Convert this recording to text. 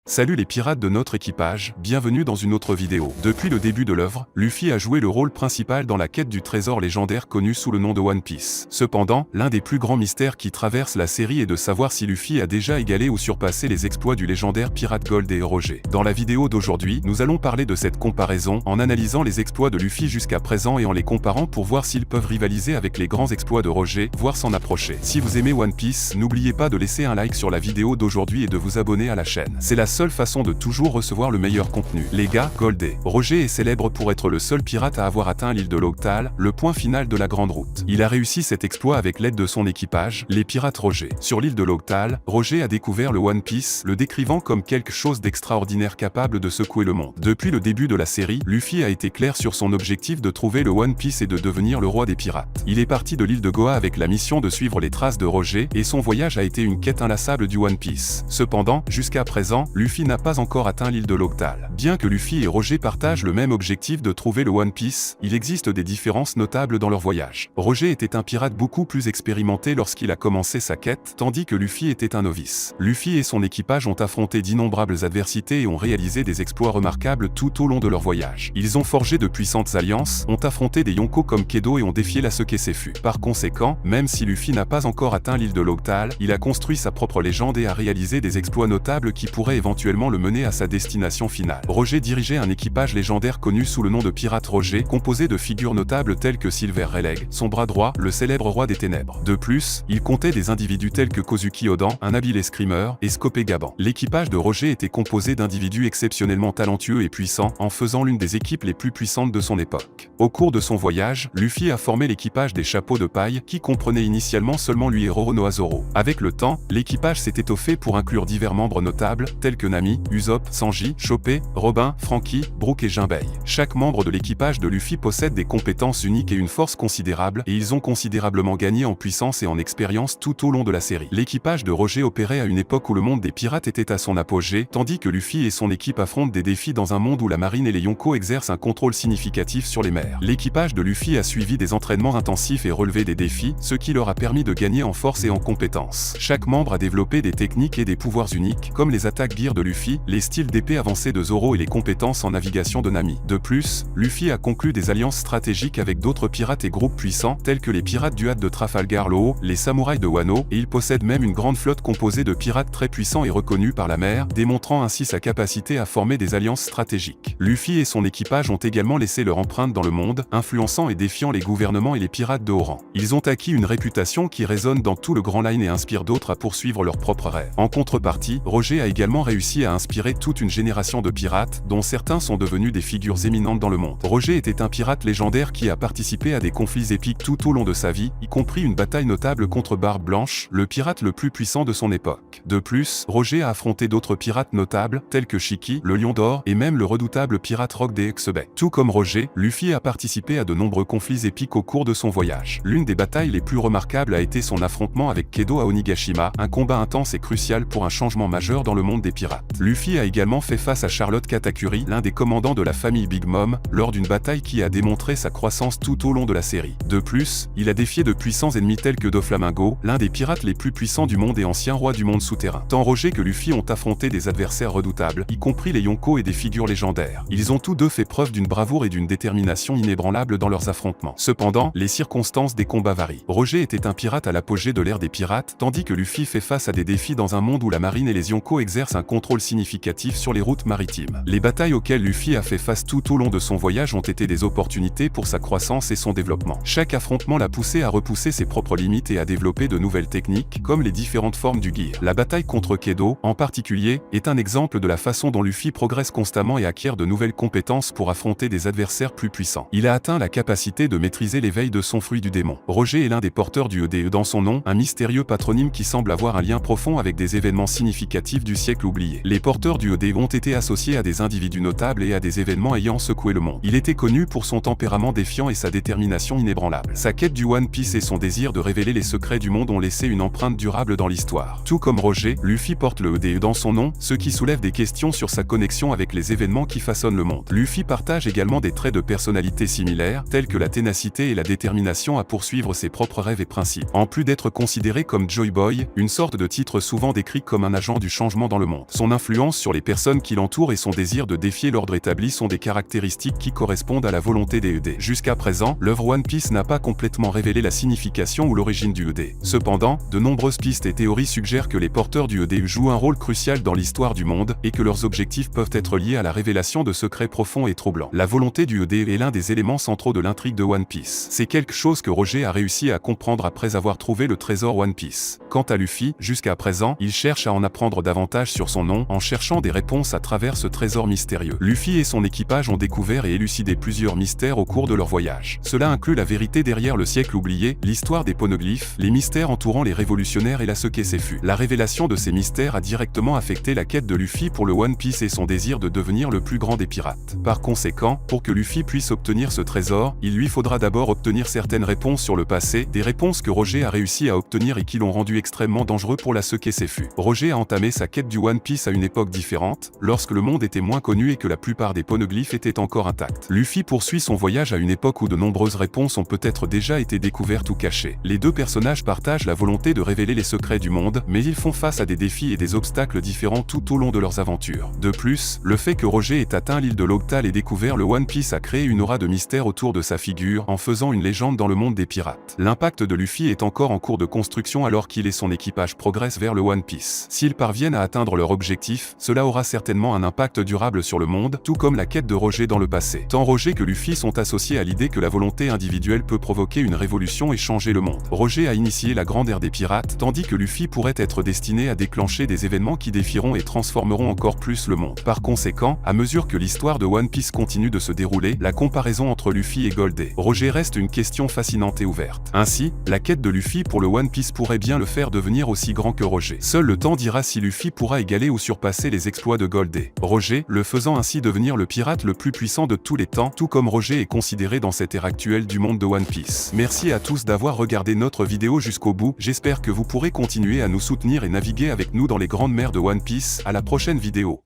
Salut les pirates de notre équipage, bienvenue dans une autre vidéo. Depuis le début de l'œuvre, Luffy a joué le rôle principal dans la quête du trésor légendaire connu sous le nom de One Piece. Cependant, l'un des plus grands mystères qui traverse la série est de savoir si Luffy a déjà égalé ou surpassé les exploits du légendaire pirate Gold et Roger. Dans la vidéo d'aujourd'hui, nous allons parler de cette comparaison en analysant les exploits de Luffy jusqu'à présent et en les comparant pour voir s'ils peuvent rivaliser avec les grands exploits de Roger, voire s'en approcher. Si vous aimez One Piece, n'oubliez pas de laisser un like sur la vidéo d'aujourd'hui et de vous abonner à la chaîne. C'est la seule façon de toujours recevoir le meilleur contenu. Les gars, Gold et Roger est célèbre pour être le seul pirate à avoir atteint l'île de Lothal, le point final de la Grande Route. Il a réussi cet exploit avec l'aide de son équipage, les pirates Roger. Sur l'île de Lothal, Roger a découvert le One Piece, le décrivant comme quelque chose d'extraordinaire capable de secouer le monde. Depuis le début de la série, Luffy a été clair sur son objectif de trouver le One Piece et de devenir le roi des pirates. Il est parti de l'île de Goa avec la mission de suivre les traces de Roger et son voyage a été une quête inlassable du One Piece. Cependant, jusqu'à présent, Luffy n'a pas encore atteint l'île de Lothal. Bien que Luffy et Roger partagent le même objectif de trouver le One Piece, il existe des différences notables dans leur voyage. Roger était un pirate beaucoup plus expérimenté lorsqu'il a commencé sa quête, tandis que Luffy était un novice. Luffy et son équipage ont affronté d'innombrables adversités et ont réalisé des exploits remarquables tout au long de leur voyage. Ils ont forgé de puissantes alliances, ont affronté des Yonko comme Kedo et ont défié la Sekesefu. Par conséquent, même si Luffy n'a pas encore atteint l'île de Lothal, il a construit sa propre légende et a réalisé des exploits notables qui pourraient éventuellement le mener à sa destination finale. Roger dirigeait un équipage légendaire connu sous le nom de Pirate Roger, composé de figures notables telles que Silver Rayleigh, son bras droit, le célèbre roi des ténèbres. De plus, il comptait des individus tels que Kozuki Odan, un habile escrimeur, et Scopé Gaban. L'équipage de Roger était composé d'individus exceptionnellement talentueux et puissants, en faisant l'une des équipes les plus puissantes de son époque. Au cours de son voyage, Luffy a formé l'équipage des Chapeaux de Paille, qui comprenait initialement seulement lui et Roronoa Zoro. Avec le temps, l'équipage s'est étoffé pour inclure divers membres notables, tels que Nami, Usopp, Sanji, Chopper, Robin, Franky, Brook et Jinbei. Chaque membre de l'équipage de Luffy possède des compétences uniques et une force considérable, et ils ont considérablement gagné en puissance et en expérience tout au long de la série. L'équipage de Roger opérait à une époque où le monde des pirates était à son apogée, tandis que Luffy et son équipe affrontent des défis dans un monde où la marine et les Yonko exercent un contrôle significatif sur les mers. L'équipage de Luffy a suivi des entraînements intensifs et relevé des défis, ce qui leur a permis de gagner en force et en compétences. Chaque membre a développé des techniques et des pouvoirs uniques, comme les attaques gear de Luffy, les styles d'épée avancés de Zoro et les compétences en navigation de Nami. De plus, Luffy a conclu des alliances stratégiques avec d'autres pirates et groupes puissants, tels que les pirates du Had de Trafalgar Law, les samouraïs de Wano, et il possède même une grande flotte composée de pirates très puissants et reconnus par la mer, démontrant ainsi sa capacité à former des alliances stratégiques. Luffy et son équipage ont également laissé leur empreinte dans le monde, influençant et défiant les gouvernements et les pirates de haut rang. Ils ont acquis une réputation qui résonne dans tout le Grand Line et inspire d'autres à poursuivre leurs propres rêves. En contrepartie, Roger a également réussi à inspirer toute une génération de pirates, dont certains sont devenus des figures éminentes dans le monde. Roger était un pirate légendaire qui a participé à des conflits épiques tout au long de sa vie, y compris une bataille notable contre Barbe Blanche, le pirate le plus puissant de son époque. De plus, Roger a affronté d'autres pirates notables, tels que Shiki, le Lion d'Or, et même le redoutable pirate Rock des Exebek. Tout comme Roger, Luffy a participé à de nombreux conflits épiques au cours de son voyage. L'une des batailles les plus remarquables a été son affrontement avec Kedo à Onigashima, un combat intense et crucial pour un changement majeur dans le monde des pirates. Luffy a également fait face à Charlotte Katakuri, l'un des commandants de la famille Big Mom, lors d'une bataille qui a démontré sa croissance tout au long de la série. De plus, il a défié de puissants ennemis tels que Doflamingo, l'un des pirates les plus puissants du monde et ancien roi du monde souterrain. Tant Roger que Luffy ont affronté des adversaires redoutables, y compris les Yonko et des figures légendaires. Ils ont tous deux fait preuve d'une bravoure et d'une détermination inébranlables dans leurs affrontements. Cependant, les circonstances des combats varient. Roger était un pirate à l'apogée de l'ère des pirates, tandis que Luffy fait face à des défis dans un monde où la marine et les Yonko exercent un contrôle significatif sur les routes maritimes. Les batailles auxquelles Luffy a fait face tout au long de son voyage ont été des opportunités pour sa croissance et son développement. Chaque affrontement l'a poussé à repousser ses propres limites et à développer de nouvelles techniques, comme les différentes formes du gear. La bataille contre Kedo, en particulier, est un exemple de la façon dont Luffy progresse constamment et acquiert de nouvelles compétences pour affronter des adversaires plus puissants. Il a atteint la capacité de maîtriser l'éveil de son fruit du démon. Roger est l'un des porteurs du EDE dans son nom, un mystérieux patronyme qui semble avoir un lien profond avec des événements significatifs du siècle oublié. Les porteurs du EDE ont été associés à des individus notables et à des événements ayant secoué le monde. Il était connu pour son tempérament défiant et sa détermination inébranlable. Sa quête du One Piece et son désir de révéler les secrets du monde ont laissé une empreinte durable dans l'histoire. Tout comme Roger, Luffy porte le EDE dans son nom, ce qui soulève des questions sur sa connexion avec les événements qui façonnent le monde. Luffy partage également des traits de personnalité similaires, tels que la ténacité et la détermination à poursuivre ses propres rêves et principes. En plus d'être considéré comme Joy Boy, une sorte de titre souvent décrit comme un agent du changement dans le monde. Son influence sur les personnes qui l'entourent et son désir de défier l'ordre établi sont des caractéristiques qui correspondent à la volonté des ED. Jusqu'à présent, l'œuvre One Piece n'a pas complètement révélé la signification ou l'origine du ED. Cependant, de nombreuses pistes et théories suggèrent que les porteurs du ED jouent un rôle crucial dans l'histoire du monde et que leurs objectifs peuvent être liés à la révélation de secrets profonds et troublants. La volonté du ED est l'un des éléments centraux de l'intrigue de One Piece. C'est quelque chose que Roger a réussi à comprendre après avoir trouvé le trésor One Piece. Quant à Luffy, jusqu'à présent, il cherche à en apprendre davantage sur son nom en cherchant des réponses à travers ce trésor mystérieux. Luffy et son équipage ont découvert et élucidé plusieurs mystères au cours de leur voyage. Cela inclut la vérité derrière le siècle oublié, l'histoire des poneglyphes, les mystères entourant les révolutionnaires et la Sekesefu. La révélation de ces mystères a directement affecté la quête de Luffy pour le One Piece et son désir de devenir le plus grand des pirates. Par conséquent, pour que Luffy puisse obtenir ce trésor, il lui faudra d'abord obtenir certaines réponses sur le passé, des réponses que Roger a réussi à obtenir et qui l'ont rendu extrêmement dangereux pour la Sekesefu. Roger a entamé sa quête du One Piece à une époque différente, lorsque le monde était moins connu et que la plupart des poneglyphes étaient encore intacts. Luffy poursuit son voyage à une époque où de nombreuses réponses ont peut-être déjà été découvertes ou cachées. Les deux personnages partagent la volonté de révéler les secrets du monde, mais ils font face à des défis et des obstacles différents tout au long de leurs aventures. De plus, le fait que Roger ait atteint l'île de Logtal et découvert le One Piece a créé une aura de mystère autour de sa figure, en faisant une légende dans le monde des pirates. L'impact de Luffy est encore en cours de construction alors qu'il et son équipage progressent vers le One Piece. S'ils parviennent à atteindre leur objectif, cela aura certainement un impact durable sur le monde, tout comme la quête de Roger dans le passé. Tant Roger que Luffy sont associés à l'idée que la volonté individuelle peut provoquer une révolution et changer le monde. Roger a initié la grande ère des pirates, tandis que Luffy pourrait être destiné à déclencher des événements qui défieront et transformeront encore plus le monde. Par conséquent, à mesure que l'histoire de One Piece continue de se dérouler, la comparaison entre Luffy et Gold et Roger reste une question fascinante et ouverte. Ainsi, la quête de Luffy pour le One Piece pourrait bien le faire devenir aussi grand que Roger. Seul le temps dira si Luffy pourra égaler ou surpasser les exploits de Gold et Roger, le faisant ainsi devenir le pirate le plus puissant de tous les temps, tout comme Roger est considéré dans cette ère actuelle du monde de One Piece. Merci à tous d'avoir regardé notre vidéo jusqu'au bout, j'espère que vous pourrez continuer à nous soutenir et naviguer avec nous dans les grandes mers de One Piece. À la prochaine vidéo.